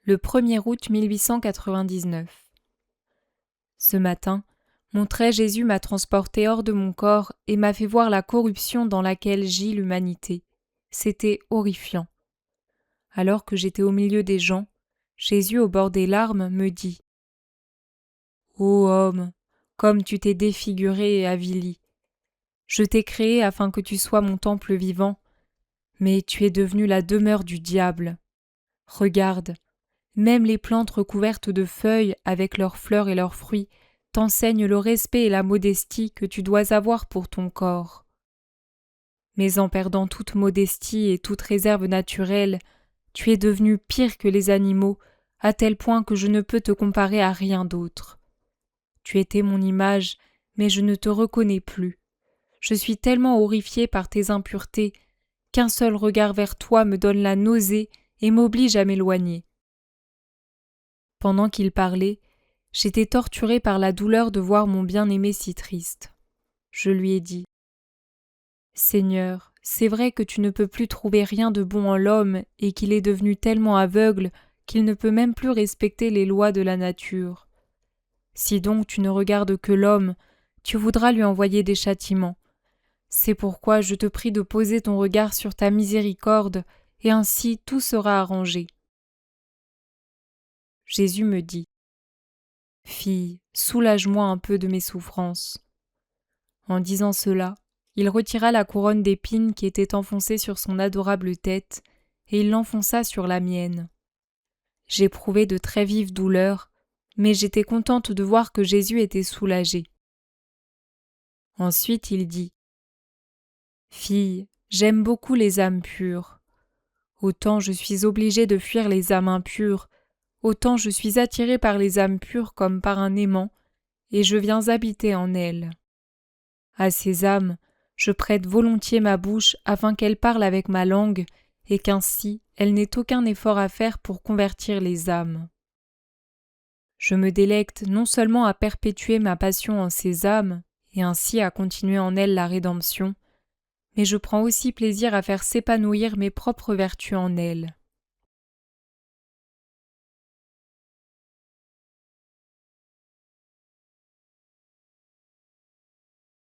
le 1er août 1899. Ce matin, mon trait Jésus m'a transporté hors de mon corps et m'a fait voir la corruption dans laquelle gît l'humanité. C'était horrifiant. Alors que j'étais au milieu des gens, Jésus, au bord des larmes, me dit « Ô homme, comme tu t'es défiguré et avili. Je t'ai créé afin que tu sois mon temple vivant, mais tu es devenu la demeure du diable. Regarde, même les plantes recouvertes de feuilles avec leurs fleurs et leurs fruits t'enseignent le respect et la modestie que tu dois avoir pour ton corps. Mais en perdant toute modestie et toute réserve naturelle, tu es devenu pire que les animaux, à tel point que je ne peux te comparer à rien d'autre. Tu étais mon image, mais je ne te reconnais plus. Je suis tellement horrifié par tes impuretés qu'un seul regard vers toi me donne la nausée et m'oblige à m'éloigner. » Pendant qu'il parlait, j'étais torturé par la douleur de voir mon bien-aimé si triste. Je lui ai dit « Seigneur, c'est vrai que tu ne peux plus trouver rien de bon en l'homme et qu'il est devenu tellement aveugle qu'il ne peut même plus respecter les lois de la nature. Si donc tu ne regardes que l'homme, tu voudras lui envoyer des châtiments. C'est pourquoi je te prie de poser ton regard sur ta miséricorde, et ainsi tout sera arrangé. » Jésus me dit « Fille, soulage-moi un peu de mes souffrances. » En disant cela, il retira la couronne d'épines qui était enfoncée sur son adorable tête, et il l'enfonça sur la mienne. J'éprouvai de très vives douleurs, mais j'étais contente de voir que Jésus était soulagé. Ensuite il dit « Fille, j'aime beaucoup les âmes pures. Autant je suis obligée de fuir les âmes impures, autant je suis attirée par les âmes pures comme par un aimant, et je viens habiter en elles. À ces âmes, je prête volontiers ma bouche afin qu'elles parlent avec ma langue, et qu'ainsi elles n'aient aucun effort à faire pour convertir les âmes. Je me délecte non seulement à perpétuer ma passion en ces âmes, et ainsi à continuer en elles la rédemption, mais je prends aussi plaisir à faire s'épanouir mes propres vertus en elles.